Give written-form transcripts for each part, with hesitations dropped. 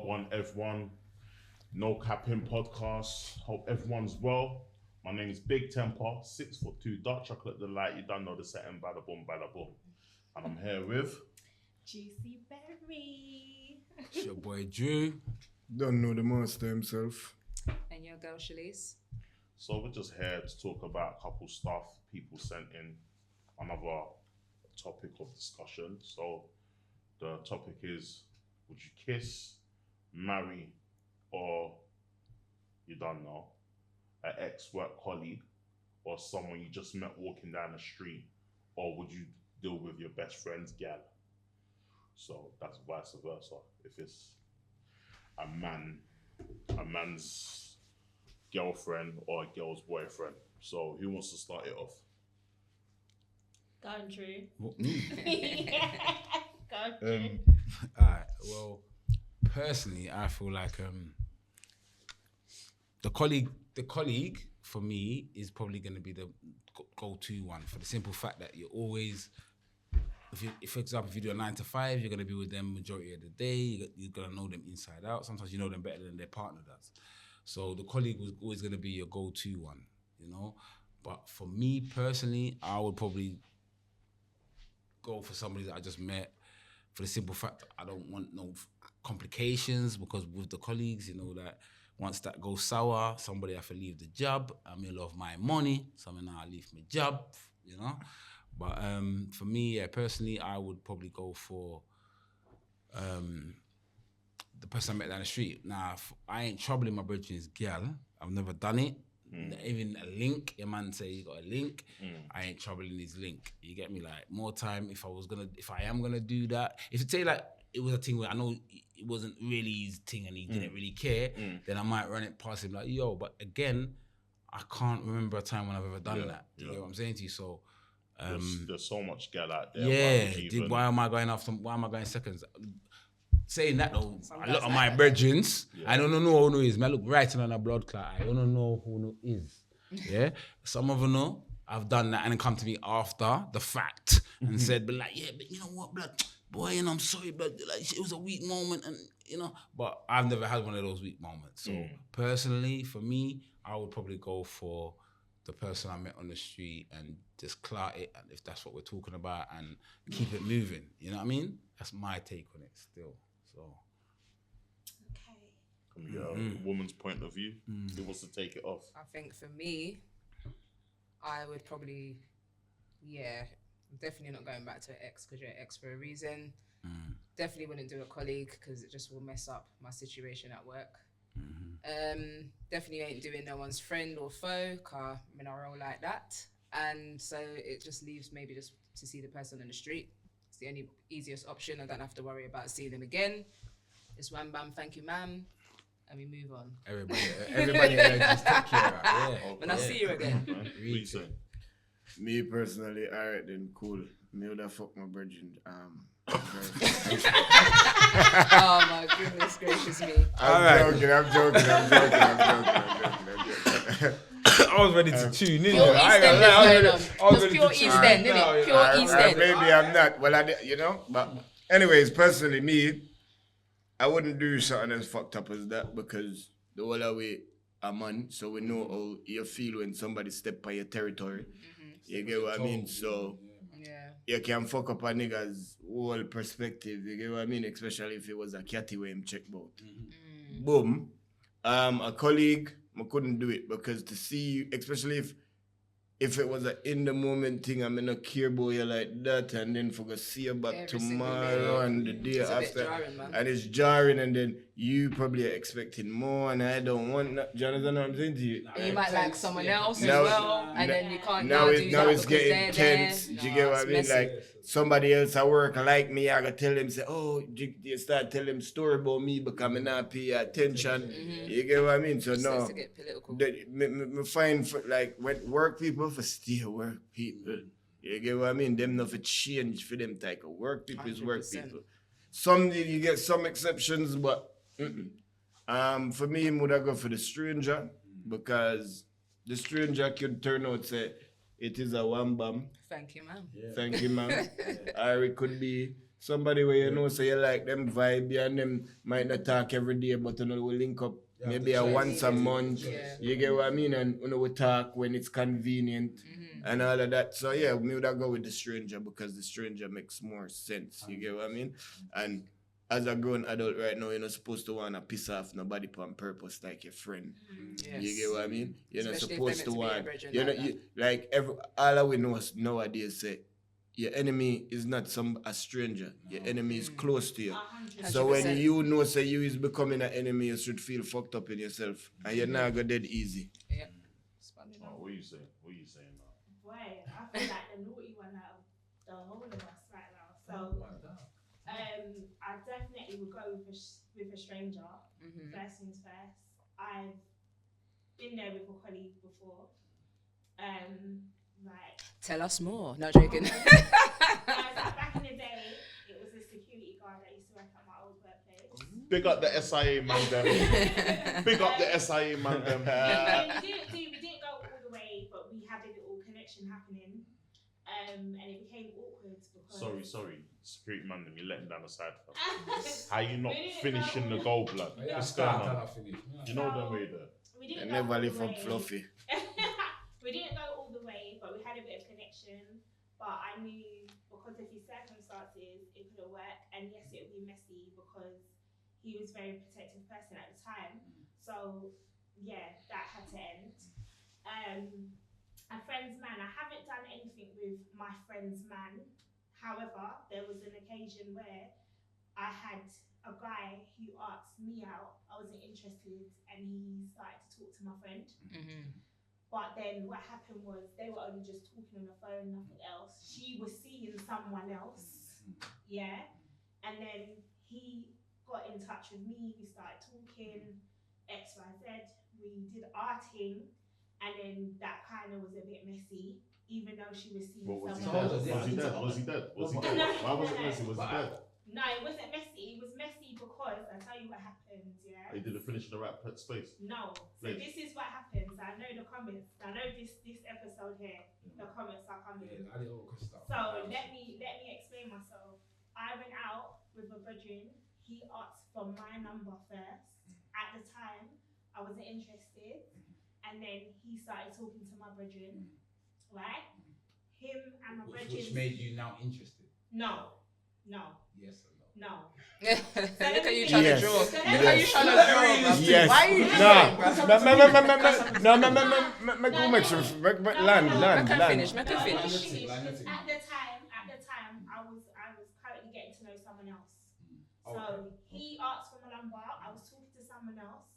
One everyone, no capping podcast. Hope everyone's well. My name is Big Temper, 6'2", dark chocolate delight. You don't know the setting, bada boom, and I'm here with Juicy Berry. It's your boy Drew. Don't know the master himself. And your girl Shalice. So we're just here to talk about a couple stuff people sent in. Another topic of discussion. So the topic is: would you kiss, marry, or you don't know, an ex-work colleague or someone you just met walking down the street, or would you deal with your best friend's gal? So that's vice versa. If it's a man's girlfriend or a girl's boyfriend. So who wants to start it off? Go on, Drew. What, me? Go on, Drew. Alright, well, personally, I feel like the colleague for me is probably going to be the go-to one, for the simple fact that you're always, if for example, if you do a 9 to 5, you're going to be with them majority of the day. You're going to know them inside out. Sometimes you know them better than their partner does. So the colleague was always going to be your go-to one, you know. But for me personally, I would probably go for somebody that I just met, for the simple fact that I don't want no complications, because with the colleagues, you know, that once that goes sour, somebody have to leave the job. I'm in love my money, so I'm now leave my job, you know. But for me, yeah, personally, I would probably go for the person I met down the street. Now, I ain't troubling my brethren's girl. I've never done it. Even a link, your man say you got a link. I ain't troubling his link. You get me? Like, more time if I am gonna do that. If you say like it was a thing where I know it wasn't really his thing and he didn't really care, then I might run it past him like, yo. But again, I can't remember a time when I've ever done that. You know what I'm saying to you? So there's so much gal out there. Yeah. Why am I going seconds? Saying that though, I look at my brethrens. I don't know who is. I look right on a blood clot. I don't know who is. Yeah, some of them know I've done that and then come to me after the fact and said, but like, yeah, but you know what, blood, boy, and I'm sorry, blood. Like, it was a weak moment, and you know, but I've never had one of those weak moments. So personally, for me, I would probably go for the person I met on the street and just clout it, and if that's what we're talking about, and keep it moving. You know what I mean? That's my take on it still. So. From a woman's point of view, who wants to take it off? I think for me, I would probably, definitely not going back to an ex, because you're an ex for a reason. Definitely wouldn't do a colleague because it just will mess up my situation at work. Definitely ain't doing no one's friend or foe, cause I'm in a role like that. And so it just leaves maybe just to see the person on the street. It's the only easiest option. I don't have to worry about seeing them again. It's wham bam, thank you ma'am, and we move on. Everybody just take care of that. Yeah. When I see you again. Me personally, alright then, cool. Me would have fucked my brethren. Oh my goodness gracious me. I'm joking. I was ready to tune in. Pure East End is going on. Just pure East End, innit? Pure East End. Maybe I'm not. Well, you know. But anyways, personally, me, I wouldn't do something as fucked up as that, because the whole way a man, so we know how you feel when somebody step on your territory. You get what I mean? So you can fuck up a nigga's whole perspective. You get what I mean? Especially if it was a catty way him check bout. Boom. A colleague, I couldn't do it, because to see you, especially if it was an in the moment thing, I mean, not care about you like that, and then for go see you back Every tomorrow and the day it's after, jarring, man. and it's jarring, and then you probably are expecting more, and I don't want that. Do you understand what I'm saying to you? And you might like someone else Now- as well, and then you can't Now do it's that because getting they're tense. there. Do you get what I it's mean? messy. Like somebody else at work like me, I gotta tell them, say, oh, you start telling them story about me because I not pay attention. You get what I mean? So It no, starts to get political. me find for, like, when work people for still work people. You get what I mean? Them not for change for them type of work people is work 100%. people. Some you get some exceptions, but for me, I would go for the stranger, because the stranger could turn out say it is a wham bam. Thank you, ma'am. Thank you, ma'am. Or it could be somebody where you know, so you like them vibe, yeah, and them might not talk every day, but you know, we link up maybe a once a month. Yeah. You get what I mean? And you know, we talk when it's convenient and all of that. So yeah, we would go with the stranger because the stranger makes more sense. You get what I mean? And as a grown adult right now, you're not supposed to want to piss off nobody on purpose like your friend. Yes. You get what I mean? You're not Especially if supposed they're to meant to be your want. brethren You're like not all we know nowadays say your enemy is not a stranger. Your enemy is close to you. 100%. So when 100%. you know say you is becoming an enemy, you should feel fucked up in yourself, and you're not go dead easy. Yeah. Oh, what are you saying? What are you saying now? Boy, I feel like the naughty one out of the whole of us right now. So, I definitely would go with a stranger. First things first. I've been there with a colleague before. Like, Tell us more. No joking. back in the day, it was a security guard that used to work at my old workplace. Big up the SIA man them. Big up the SIA man them. We didn't go all the way, but we had a little connection happening. And it became awkward because... Sorry. Security man them, you're letting down the side. How you not We didn't finishing go the goal, blood? What's going on? You know them way there. We I didn't never go all live the up way. fluffy. We didn't go all the way, but we had a bit of connection. But I knew because of his circumstances, it couldn't work. And yes, it would be messy because he was a very protective person at the time. So yeah, that had to end. A friend's man. I haven't done anything with my friend's man. However, there was an occasion where I had a guy who asked me out. I wasn't interested, and he started to talk to my friend. But then what happened was they were only just talking on the phone, nothing else. She was seeing someone else, yeah. And then he got in touch with me. We started talking, X, Y, Z. We did our thing, and then that kind of was a bit messy, even though she was seeing What was he someone dead? else. Was he dead? Why was it messy? Was he dead? No, it wasn't messy. It was messy because I'll tell you what happened, yeah. He didn't finish in the right space. No. So Please. this is what happens. I know the comments. I know this episode here. The comments are coming. So let me explain myself. I went out with a brethren. He asked for my number first. At the time, I wasn't interested, and then he started talking to my brethren. Right? Him and my brethren. Which made you now interested? No. Yes or no? No. Look at you trying Yes. to draw. So Look at you trying to draw. bruv. Yes. Why are you land. Make her finish. At the time, I was currently getting to know someone else. So he asked for my number. I was talking to someone else.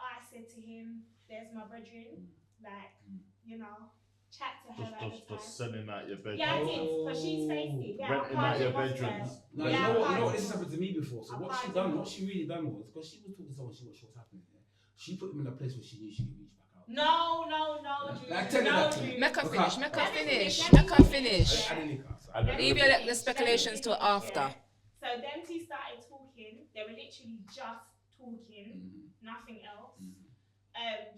I said to him, "There's my brethren, like, you know, chat to her at the time." Just sending out your bedroom. Yeah, I did, because she's tasty. Yeah, Renting out your bedrooms. No, Yeah, you know I what this did. happened to me before. So I what she did. done, what she really done was, because she was talking to someone, she was happening. Yeah? She put him in a place where she knew she could reach back out. No, Drew. Like, tell me that. Drew. Make her Okay. finish. Make her Let me finish. finish. Make her finish. I didn't leak her, so Leave the speculations till after. Yeah. So them two started talking. They were literally just talking, nothing else.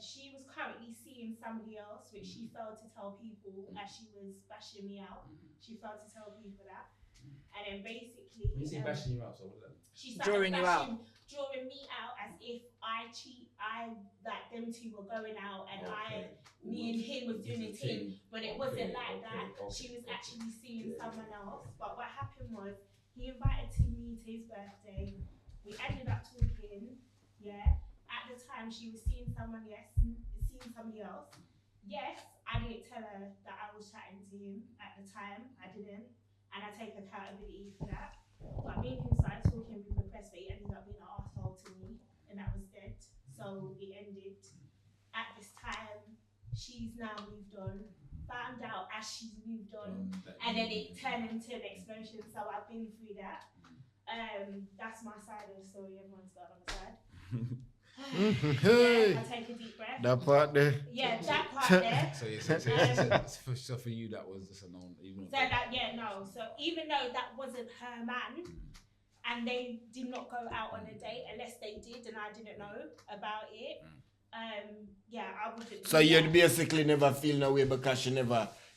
She was currently seeing somebody else, which she failed to tell people as she was bashing me out. She failed to tell people that. And then basically, When you say bashing you out, so what does that mean? she started Drawing you out. drawing me out as if I like them two were going out and me and him was doing a thing, but it wasn't like that. She was actually seeing someone else. But what happened was he invited me to his birthday. We ended up talking, yeah. At the time, she was seeing somebody else. Yes, I didn't tell her that I was chatting to him at the time. I didn't, and I take accountability for that. But me and him started talking with requests, but he ended up being an arsehole to me, and that was dead. So it ended. At this time, she's now moved on. Found out as she's moved on, and then it turned into an explosion. So I've been through that. That's my side of the story. Everyone's got another side. Hey, I take a deep breath. that part there. Yeah, that part there. So for you, that was just a known. So even though that wasn't her man, and they did not go out on a date unless they did, and I didn't know about it. I wouldn't. So you'd basically never feel no way because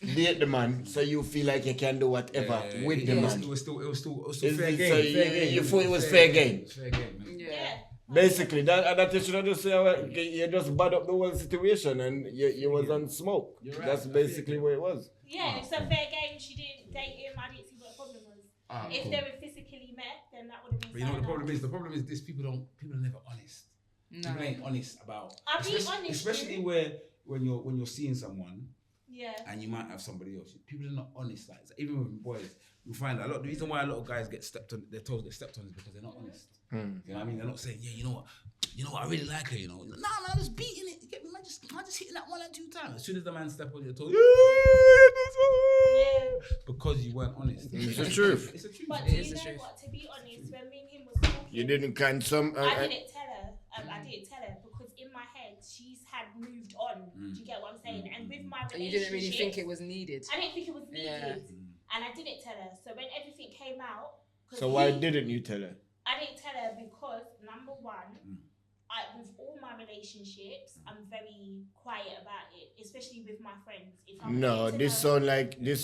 date the man, so you feel like you can do whatever with the man. It was still Is fair it- game. so you thought it was fair game? Fair game. Man. Yeah. Basically, that you should have just say you just bad up the whole situation and you was on smoke. You're right. That's basically what it was. Yeah, it's a fair game. She didn't date him. I didn't see what the problem was. If Cool. they were physically met, then that would have been. But you know what the something problem is? The problem is this: people are never honest. No. People ain't honest about. I'll be honest, especially dude. when you're seeing someone Yeah. and you might have somebody else. People are not honest. Like even with boys, you find that a lot. The reason why a lot of guys get stepped on, their toes get stepped on, is because they're not honest. You know what I mean? They're not saying, yeah, you know what, I really like her. You know, nah, just beating it. You get me? Man, just hitting that 1 or 2 times. As soon as the man step on your toes, because you weren't honest. It's the truth. It's the truth. But It do is you the know truth. what? To be honest, when me and him was talking, You didn't kind some. I didn't tell her. I didn't tell her because in my head she's had moved on. Do you get what I'm saying? And with my And you relationship, didn't really think it was needed. I didn't think it was needed, Yeah. and I didn't tell her. So when everything came out, 'cause So why he- didn't you tell her? I didn't tell her because number one, with all my relationships, I'm very quiet about it, especially with my friends. If I'm No, getting to this know-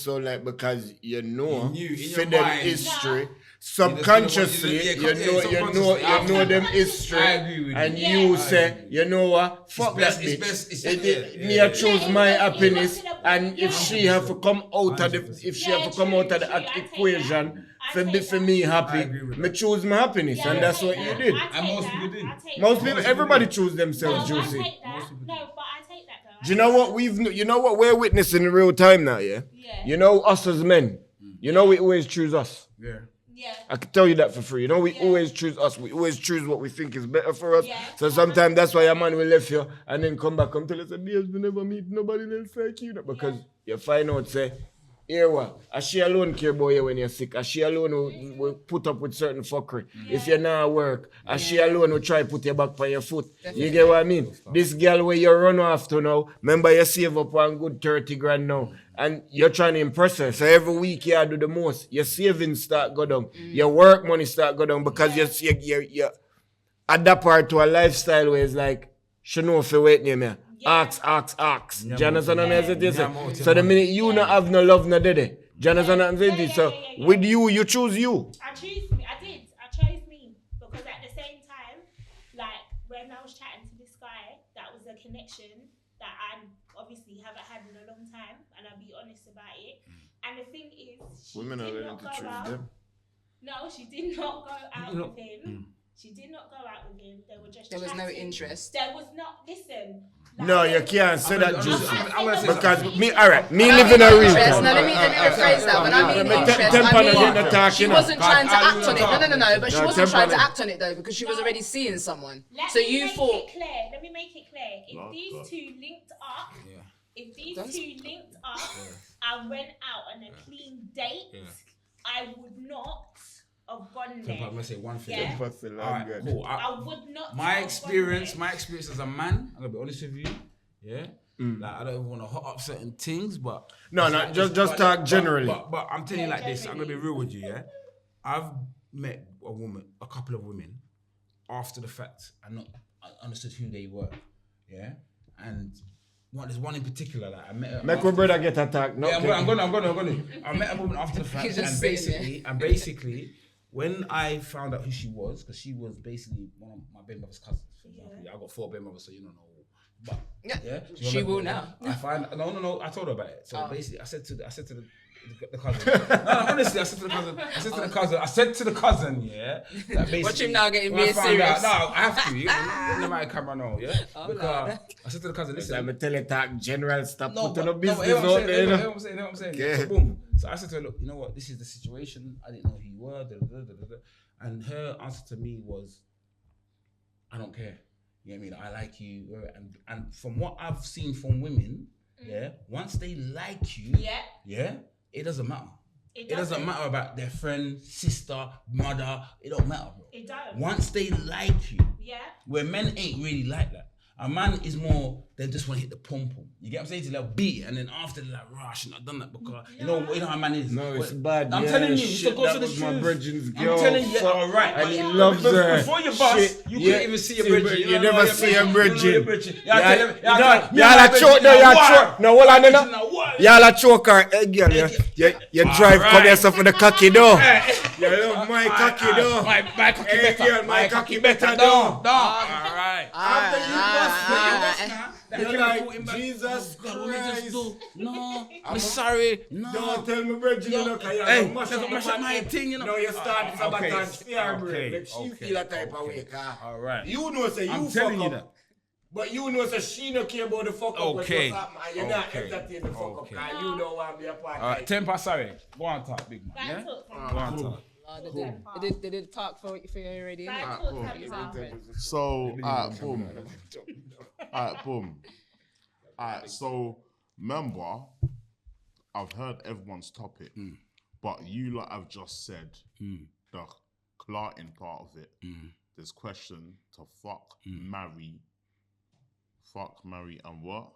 sound like because you know You knew in your for them mind. history, No. subconsciously Yeah, you know subconsciously. them history, I agree with and you. you Yeah. say, you know what, fuck best- that it's bitch. best- it's- Me yeah. I choose Yeah, my it was- happiness, it was- and if she have to come out of the 100%. if she Yeah, have to come out of the true, I take equation that. I for take me that. happy, I agree with me that. choose my happiness, Yeah, and I that's take what that. you did. I take And most that. people do. I take Most that. people, everybody choose No, themselves, I Juicy. take that. Most people No, but I take that though. Do you know what we're witnessing in real time now, yeah? Yeah. You know us as men, you know we always choose us. Yeah. Yeah. I can tell you that for free. You know, we Yeah. always choose us. We always choose what we think is better for us. Yeah. So sometimes that's why a man will left you and then come back and tell us, "Babes, we never meet nobody else like you." Because you find out, say, here what? As she alone care about you when you're sick. As she alone will put up with certain fuckery. If you're not at work, as she alone will try put your back on your foot. You get what I mean? This girl where you run off to now, remember you save up one good 30 grand now. And you're trying to impress her. So every week you do the most. Your savings start go down. Your work money start go down because you adapt her to a lifestyle where it's like, she know if you wait near me. Ask. Do you understand what I'm saying? So the minute you not have no love, no daddy. Do you understand what I'm saying? So with you choose you. I choose me. I did. I chose me because at the same time, like when I was chatting to this guy, that was a connection that I obviously haven't had in a long time, and I'll be honest about it. And the thing is, she Women are did learning not to go choose out. them. No, she did not go out know- with him. She did not go out with him. They were just. There was no chatting. interest. There was not. Listen. like, No, there you was- can't say that, I'm Juicy. gonna say Because something. me, alright, me living a real Interest. time. Now let me rephrase that. When I mean Let me interest, temper I the mean talking she now. wasn't trying to I act on it. No. But she No, wasn't trying to temper act on it though because she was already seeing someone. Let So me you make thought. it clear. Let me make it clear. If Love these that. two linked up, Yeah. if these Don't two linked up and went out on a clean date, Yeah. I would not have gone there. I'm gonna say one thing. Yeah. Alright, cool. I would not. My have experience gone as a man, I'm gonna be honest with you. Yeah. Like I don't even want to hot up certain things, but No, it's no, like- just but- talk generally. But I'm telling you Yeah, like this. I'm gonna be generally. real with you. Yeah. I've met a couple of women, after the fact, and not understood who they were. Yeah. And there's one in particular that I met her. Make my brother get attacked. No, Yeah, I'm gonna. I met a woman after the fact, He's just and saying basically, when I found out who she was, because she was basically one of my baby mother's cousins. For example. I got 4 baby mothers, so you don't know. But Yeah, yeah, she will now. I find no. I told her about it. So Oh. basically, I said to the cousin. No, honestly, I said to the cousin. Yeah. That basically, Watch him now getting when I me found serious. out- No, I have to. You no matter camera, no. Yeah. Oh, Because Lord. I said to the cousin, listen. I'm a teletalk general, stop No, putting but- a business hear what I'm out saying, there. You hear know? what I'm saying. Yeah. So boom. So I said to her, look, you know what? This is the situation. I didn't know who you were. And her answer to me was, I don't care. You know what I mean? I like you. And from what I've seen from women, yeah, once they like you, Yeah. it doesn't matter. It It doesn't matter about their friend, sister, mother. It don't matter, bro. It don't. Once they like you, Yeah. where men ain't really like that. A man is more, they just want to hit the pom-pom. You get what I'm saying? They'll beat it, and then after they're like, I shouldn't have done that because, you know how a man is. No, it's bad. I'm telling you, it's the goes to the was my truth. brethren's girl. I'm telling you, alright. And he loves her. Before you bust, you couldn't even see your brethren. You never see your brethren. Y'all a choke, no, hold on, y'all a choke her, girl, you drive, come here, for the cocky door. You love my cocky door. My cocky better. My cocky better door. Alright. After you bust now. you're like, Jesus Christ. No, I'm sorry. No. Don't tell me, brethren, you know, because Hey, you're mash up my thing, you know. No, you start sabotage fear, bro. Okay, Like, she feel that type of way, car. Alright. You know, say, I'm you telling fuck you up. But you know, say, she no care about the fuck up. Okay. And you're not entertaining the fuck up, because you don't want to be a part of it. Temper, sorry. Go on talk, big man. Yeah? Go on talk. They did talk for you already. innit? So, boom. Boom. So, remember, I've heard everyone's topic, but you lot have just said the clarting part of it. There's question to fuck, marry, and what?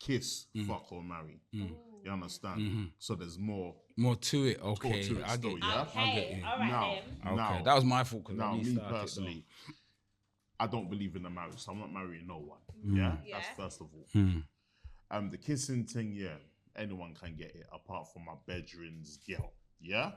Kiss, fuck or marry. You understand? So there's more to it. Okay, to it I still, get yeah? I get you. Alright then. Okay, that was my fault because Now, I me started personally, I don't believe in the marriage, so I'm not marrying no one. Yeah? That's first of all. The kissing thing, yeah, anyone can get it, apart from my bedroom's girl. Yeah?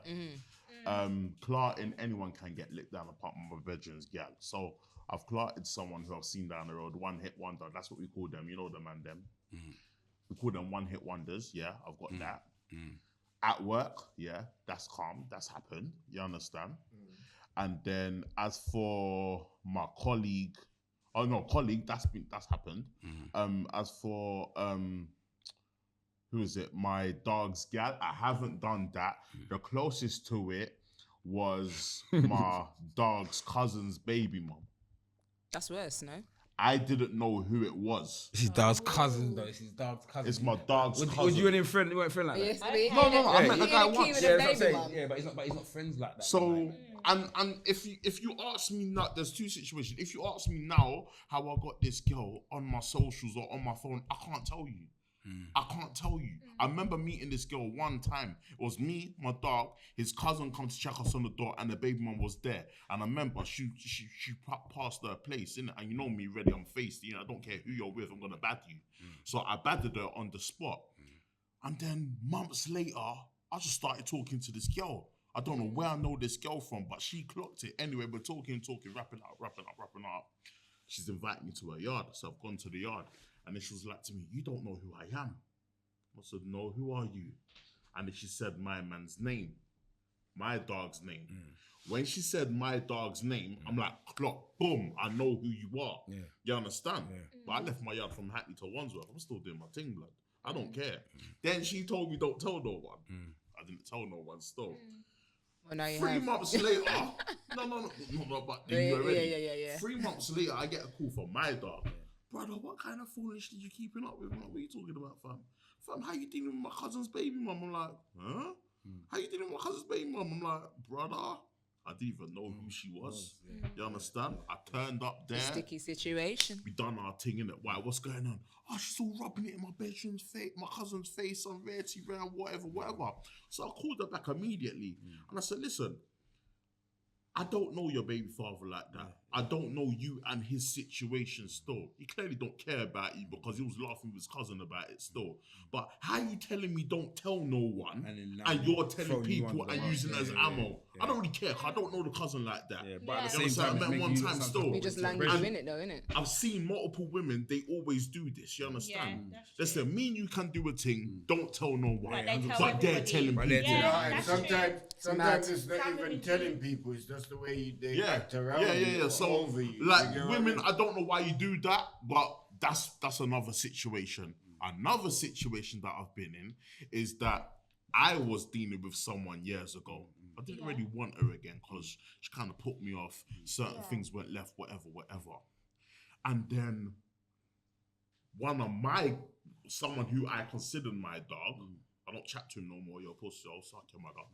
Clarting, anyone can get licked down apart from my bedroom's girl. So I've clarted someone who I've seen down the road, one hit wonder. That's what we call them. You know the man, them. We call them one hit wonders. Yeah, I've got that. At work, yeah, that's calm. That's happened. You understand? And then as for my colleague, that's happened. As for who is it? My dog's gal. I haven't done that. The closest to it was my dog's cousin's baby mom. That's worse, no? I didn't know who it was. It's his dog's cousin, though. It's his dog's cousin. It's my dog's cousin. Was you and him friend? You weren't friend like that? Yes, No, I met the guy once. Yeah, that's what I'm saying. Yeah, but he's not friends like that. So, and if you ask me now, there's two situations. If you ask me now how I got this girl on my socials or on my phone, I can't tell you. I can't tell you. I remember meeting this girl one time. It was me, my dog, his cousin come to check us on the door, and the baby mum was there. And I remember she passed her place, innit? And you know me, ready, I'm faced. You know, I don't care who you're with, I'm gonna bad you. So I badded her on the spot. And then months later, I just started talking to this girl. I don't know where I know this girl from, but she clocked it. Anyway, we're talking, wrapping up. She's invited me to her yard, so I've gone to the yard. And then she was like to me, you don't know who I am. I said, no, who are you? And then she said my man's name, my dog's name. When she said my dog's name, I'm like, clock, boom, I know who you are. You understand? But I left my yard from Hackney to Wandsworth. I'm still doing my thing, blood. I don't care. Then she told me, don't tell no one. I didn't tell no one still. Well, now you 3 have. months later, no, but you already. Yeah. 3 months later, I get a call from my dog. Brother, what kind of foolishness you keeping up with? What are you talking about, fam? Fam, how you dealing with my cousin's baby mum? I'm like, huh? How you dealing with my cousin's baby mum? I'm like, brother, I didn't even know who she was. You understand? I turned up there. Sticky situation. We done our thing, innit? Why? What's going on? Oh, she's all rubbing it in my bedroom's face, my cousin's face, on rarity round, whatever. So I called her back immediately. And I said, listen, I don't know your baby father like that. I don't know you and his situation still. He clearly don't care about you because he was laughing with his cousin about it still. But how you telling me don't tell no one and you're telling people and using it as ammo? I don't really care. I don't know the cousin like that. But at the You same understand? time, I met one time still. We just land you in it though, innit? I've seen multiple women, they always do this, you understand? Yeah, listen, me and you can do a thing, don't tell no one. But They're telling people. Yeah, sometimes it's not even telling people, it's just the way they act around you. So, over you. like, You know women, what I I don't know why you do that, but that's another situation. Another situation that I've been in is that I was dealing with someone years ago. I didn't really want her again because she kind of put me off. Certain things went left, whatever. And then someone who I considered my dog, I don't chat to him no more, you're a pussy, I'll suck your mother.